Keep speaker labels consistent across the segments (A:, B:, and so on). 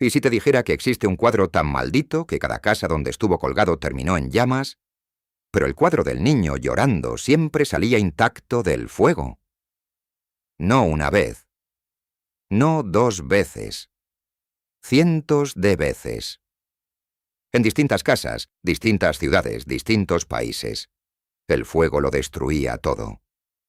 A: ¿Y si te dijera que existe un cuadro tan maldito que cada casa donde estuvo colgado terminó en llamas? Pero el cuadro del niño llorando siempre salía intacto del fuego. No una vez. No 2 veces. Cientos de veces. En distintas casas, distintas ciudades, distintos países. El fuego lo destruía todo.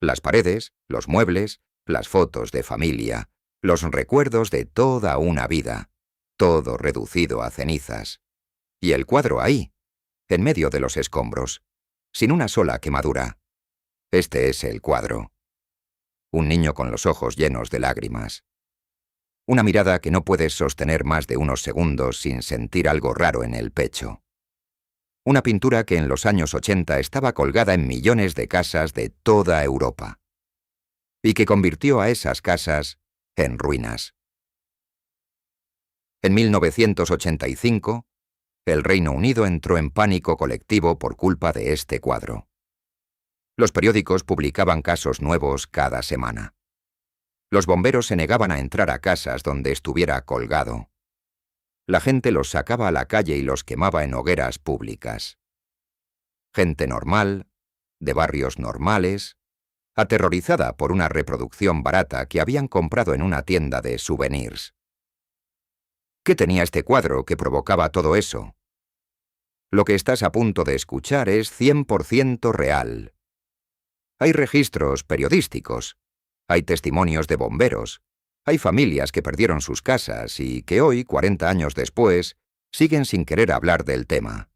A: Las paredes, los muebles, las fotos de familia, los recuerdos de toda una vida, todo reducido a cenizas. Y el cuadro ahí, en medio de los escombros, sin una sola quemadura. Este es el cuadro. Un niño con los ojos llenos de lágrimas. Una mirada que no puedes sostener más de unos segundos sin sentir algo raro en el pecho. Una pintura que en los años 80 estaba colgada en millones de casas de toda Europa. Y que convirtió a esas casas en ruinas. En 1985, el Reino Unido entró en pánico colectivo por culpa de este cuadro. Los periódicos publicaban casos nuevos cada semana. Los bomberos se negaban a entrar a casas donde estuviera colgado. La gente los sacaba a la calle y los quemaba en hogueras públicas. Gente normal, de barrios normales, aterrorizada por una reproducción barata que habían comprado en una tienda de souvenirs. ¿Qué tenía este cuadro que provocaba todo eso? Lo que estás a punto de escuchar es 100% real. Hay registros periodísticos, hay testimonios de bomberos, hay familias que perdieron sus casas y que hoy, 40 años después, siguen sin querer hablar del tema.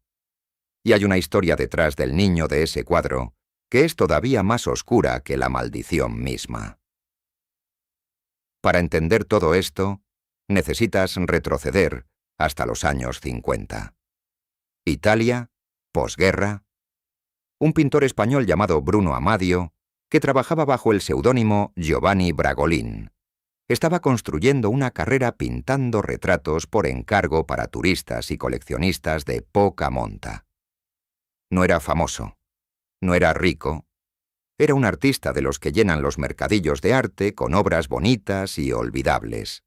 A: Y hay una historia detrás del niño de ese cuadro que es todavía más oscura que la maldición misma. Para entender todo esto, necesitas retroceder hasta los años 50. Italia, posguerra. Un pintor español llamado Bruno Amadio, que trabajaba bajo el seudónimo Giovanni Bragolin, estaba construyendo una carrera pintando retratos por encargo para turistas y coleccionistas de poca monta. No era famoso, no era rico, era un artista de los que llenan los mercadillos de arte con obras bonitas y olvidables.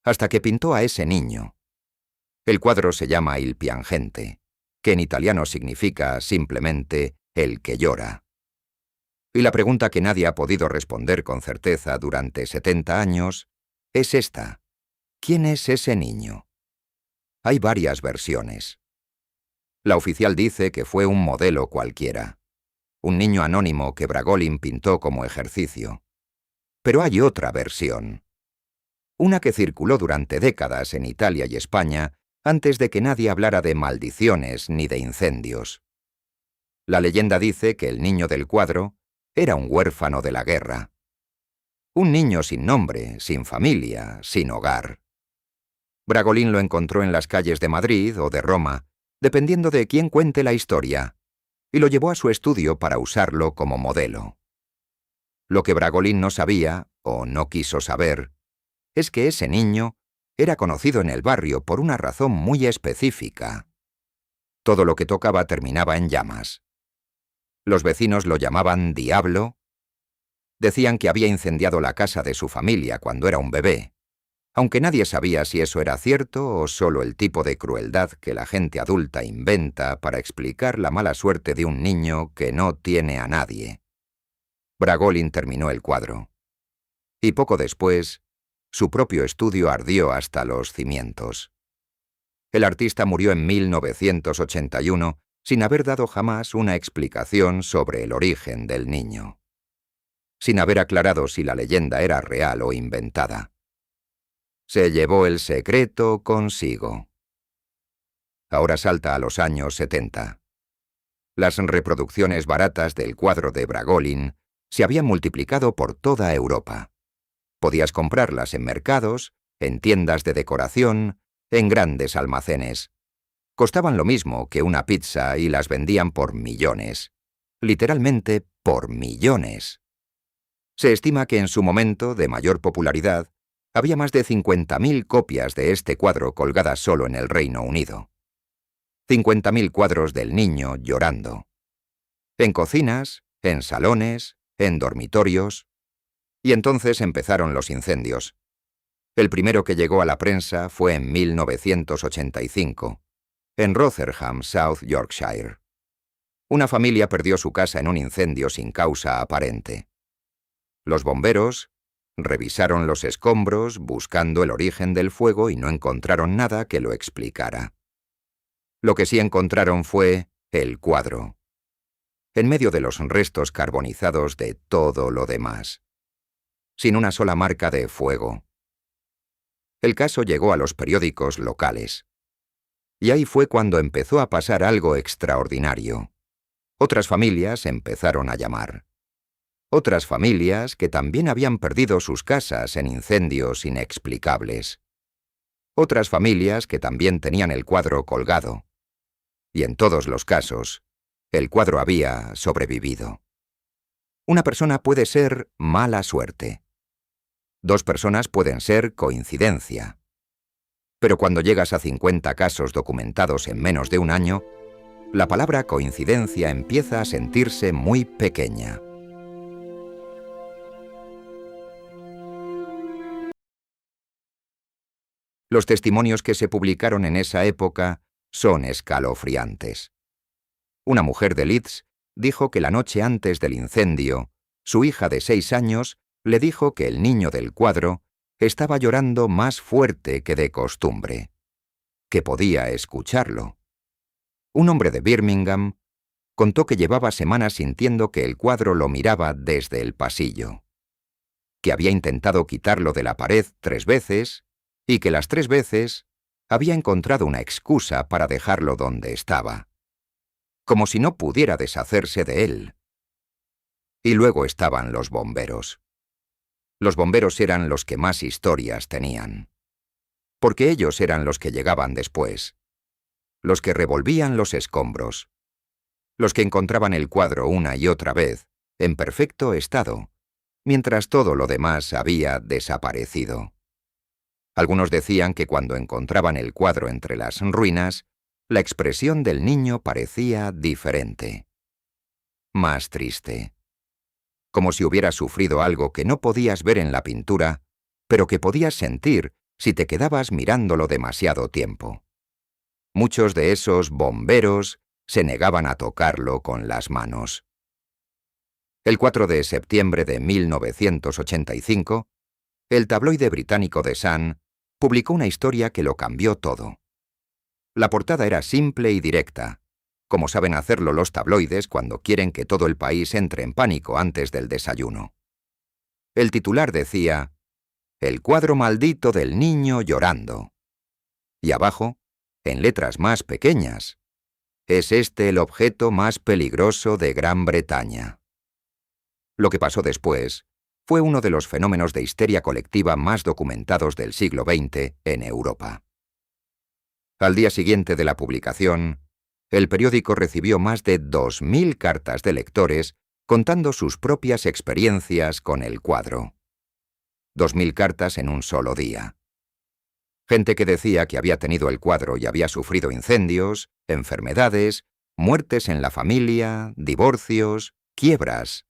A: Hasta que pintó a ese niño. El cuadro se llama Il piangente, que en italiano significa simplemente el que llora. Y la pregunta que nadie ha podido responder con certeza durante 70 años es esta: ¿quién es ese niño? Hay varias versiones. La oficial dice que fue un modelo cualquiera, un niño anónimo que Bragolin pintó como ejercicio. Pero hay otra versión. Una que circuló durante décadas en Italia y España antes de que nadie hablara de maldiciones ni de incendios. La leyenda dice que el niño del cuadro era un huérfano de la guerra. Un niño sin nombre, sin familia, sin hogar. Bragolin lo encontró en las calles de Madrid o de Roma, dependiendo de quién cuente la historia, y lo llevó a su estudio para usarlo como modelo. Lo que Bragolin no sabía, o no quiso saber, es que ese niño era conocido en el barrio por una razón muy específica. Todo lo que tocaba terminaba en llamas. Los vecinos lo llamaban Diablo. Decían que había incendiado la casa de su familia cuando era un bebé, aunque nadie sabía si eso era cierto o solo el tipo de crueldad que la gente adulta inventa para explicar la mala suerte de un niño que no tiene a nadie. Bragolin terminó el cuadro. Y poco después, su propio estudio ardió hasta los cimientos. El artista murió en 1981 sin haber dado jamás una explicación sobre el origen del niño. Sin haber aclarado si la leyenda era real o inventada. Se llevó el secreto consigo. Ahora salta a los años 70. Las reproducciones baratas del cuadro de Bragolin se habían multiplicado por toda Europa. Podías comprarlas en mercados, en tiendas de decoración, en grandes almacenes. Costaban lo mismo que una pizza y las vendían por millones. Literalmente por millones. Se estima que en su momento de mayor popularidad había más de 50.000 copias de este cuadro colgadas solo en el Reino Unido. 50.000 cuadros del niño llorando. En cocinas, en salones, en dormitorios. Y entonces empezaron los incendios. El primero que llegó a la prensa fue en 1985, en Rotherham, South Yorkshire. Una familia perdió su casa en un incendio sin causa aparente. Los bomberos revisaron los escombros buscando el origen del fuego y no encontraron nada que lo explicara. Lo que sí encontraron fue el cuadro, en medio de los restos carbonizados de todo lo demás, sin una sola marca de fuego. El caso llegó a los periódicos locales. Y ahí fue cuando empezó a pasar algo extraordinario. Otras familias empezaron a llamar. Otras familias que también habían perdido sus casas en incendios inexplicables. Otras familias que también tenían el cuadro colgado. Y en todos los casos, el cuadro había sobrevivido. Una persona puede ser mala suerte. 2 personas pueden ser coincidencia. Pero cuando llegas a 50 casos documentados en menos de un año, la palabra coincidencia empieza a sentirse muy pequeña. Los testimonios que se publicaron en esa época son escalofriantes. Una mujer de Leeds dijo que la noche antes del incendio, su hija de 6 años le dijo que el niño del cuadro estaba llorando más fuerte que de costumbre, que podía escucharlo. Un hombre de Birmingham contó que llevaba semanas sintiendo que el cuadro lo miraba desde el pasillo, que había intentado quitarlo de la pared 3 veces y que las 3 veces había encontrado una excusa para dejarlo donde estaba, como si no pudiera deshacerse de él. Y luego estaban los bomberos. Los bomberos eran los que más historias tenían, porque ellos eran los que llegaban después, los que revolvían los escombros, los que encontraban el cuadro una y otra vez, en perfecto estado, mientras todo lo demás había desaparecido. Algunos decían que cuando encontraban el cuadro entre las ruinas, la expresión del niño parecía diferente, más triste, como si hubiera sufrido algo que no podías ver en la pintura, pero que podías sentir si te quedabas mirándolo demasiado tiempo. Muchos de esos bomberos se negaban a tocarlo con las manos. El 4 de septiembre de 1985, el tabloide británico The Sun publicó una historia que lo cambió todo. La portada era simple y directa, como saben hacerlo los tabloides cuando quieren que todo el país entre en pánico antes del desayuno. El titular decía: «El cuadro maldito del niño llorando». Y abajo, en letras más pequeñas: «Es este el objeto más peligroso de Gran Bretaña». Lo que pasó después fue uno de los fenómenos de histeria colectiva más documentados del siglo XX en Europa. Al día siguiente de la publicación, el periódico recibió más de 2000 cartas de lectores contando sus propias experiencias con el cuadro. 2000 cartas en un solo día. Gente que decía que había tenido el cuadro y había sufrido incendios, enfermedades, muertes en la familia, divorcios, quiebras.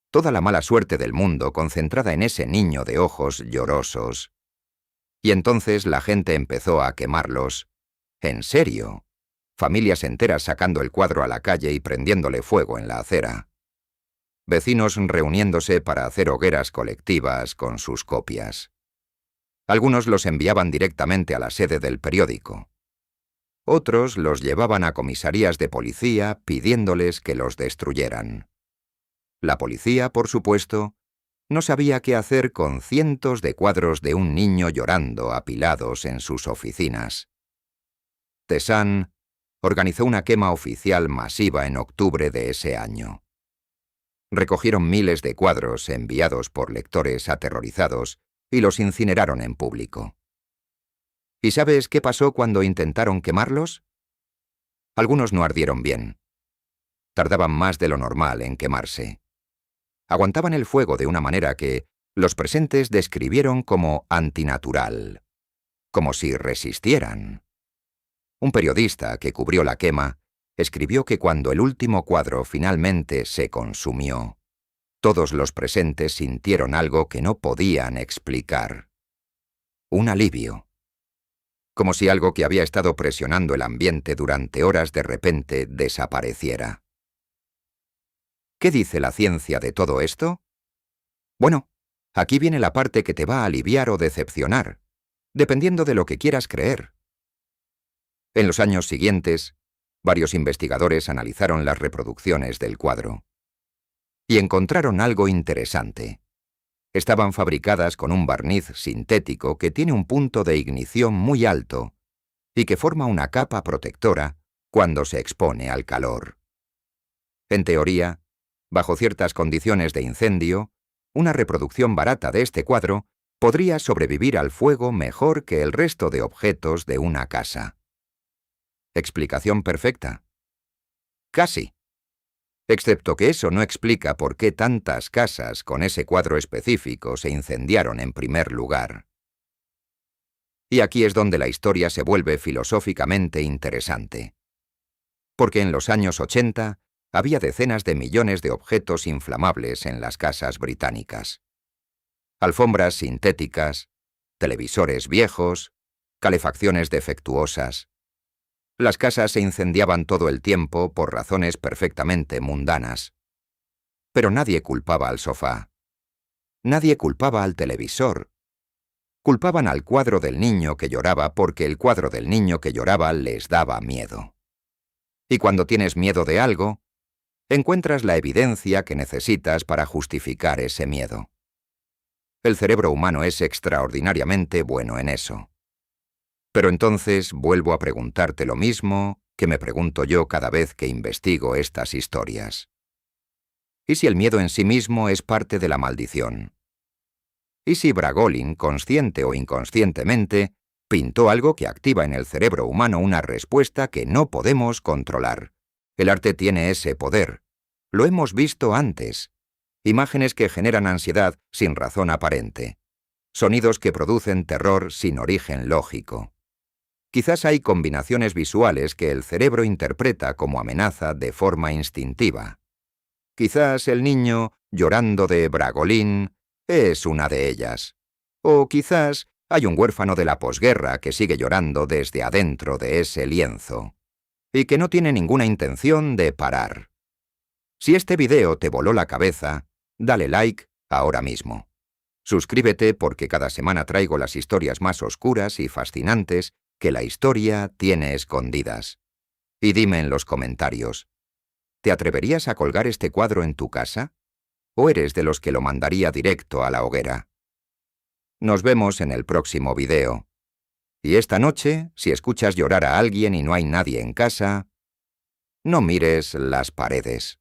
A: Toda la mala suerte del mundo concentrada en ese niño de ojos llorosos. Y entonces la gente empezó a quemarlos. ¿En serio? Familias enteras sacando el cuadro a la calle y prendiéndole fuego en la acera. Vecinos reuniéndose para hacer hogueras colectivas con sus copias. Algunos los enviaban directamente a la sede del periódico. Otros los llevaban a comisarías de policía pidiéndoles que los destruyeran. La policía, por supuesto, no sabía qué hacer con cientos de cuadros de un niño llorando apilados en sus oficinas. The Sun organizó una quema oficial masiva en octubre de ese año. Recogieron miles de cuadros enviados por lectores aterrorizados y los incineraron en público. ¿Y sabes qué pasó cuando intentaron quemarlos? Algunos no ardieron bien. Tardaban más de lo normal en quemarse. Aguantaban el fuego de una manera que los presentes describieron como antinatural, como si resistieran. Un periodista que cubrió la quema escribió que cuando el último cuadro finalmente se consumió, todos los presentes sintieron algo que no podían explicar. un alivio. Como si algo que había estado presionando el ambiente durante horas de repente desapareciera. ¿Qué dice la ciencia de todo esto? Bueno, aquí viene la parte que te va a aliviar o decepcionar, dependiendo de lo que quieras creer. En los años siguientes, varios investigadores analizaron las reproducciones del cuadro. Y encontraron algo interesante. Estaban fabricadas con un barniz sintético que tiene un punto de ignición muy alto y que forma una capa protectora cuando se expone al calor. En teoría, bajo ciertas condiciones de incendio, una reproducción barata de este cuadro podría sobrevivir al fuego mejor que el resto de objetos de una casa. ¿Explicación perfecta? Casi. Excepto que eso no explica por qué tantas casas con ese cuadro específico se incendiaron en primer lugar. Y aquí es donde la historia se vuelve filosóficamente interesante. Porque en los años 80 había decenas de millones de objetos inflamables en las casas británicas. Alfombras sintéticas, televisores viejos, calefacciones defectuosas. Las casas se incendiaban todo el tiempo por razones perfectamente mundanas. Pero nadie culpaba al sofá. Nadie culpaba al televisor. Culpaban al cuadro del niño que lloraba porque el cuadro del niño que lloraba les daba miedo. Y cuando tienes miedo de algo, encuentras la evidencia que necesitas para justificar ese miedo. El cerebro humano es extraordinariamente bueno en eso. Pero entonces vuelvo a preguntarte lo mismo que me pregunto yo cada vez que investigo estas historias. ¿Y si el miedo en sí mismo es parte de la maldición? ¿Y si Bragolin, consciente o inconscientemente, pintó algo que activa en el cerebro humano una respuesta que no podemos controlar? El arte tiene ese poder. Lo hemos visto antes. Imágenes que generan ansiedad sin razón aparente. Sonidos que producen terror sin origen lógico. Quizás hay combinaciones visuales que el cerebro interpreta como amenaza de forma instintiva. Quizás el niño, llorando de Bragolin, es una de ellas. O quizás hay un huérfano de la posguerra que sigue llorando desde adentro de ese lienzo, y que no tiene ninguna intención de parar. Si este video te voló la cabeza, dale like ahora mismo. Suscríbete porque cada semana traigo las historias más oscuras y fascinantes que la historia tiene escondidas. Y dime en los comentarios, ¿te atreverías a colgar este cuadro en tu casa? ¿O eres de los que lo mandaría directo a la hoguera? Nos vemos en el próximo video. Y esta noche, si escuchas llorar a alguien y no hay nadie en casa, no mires las paredes.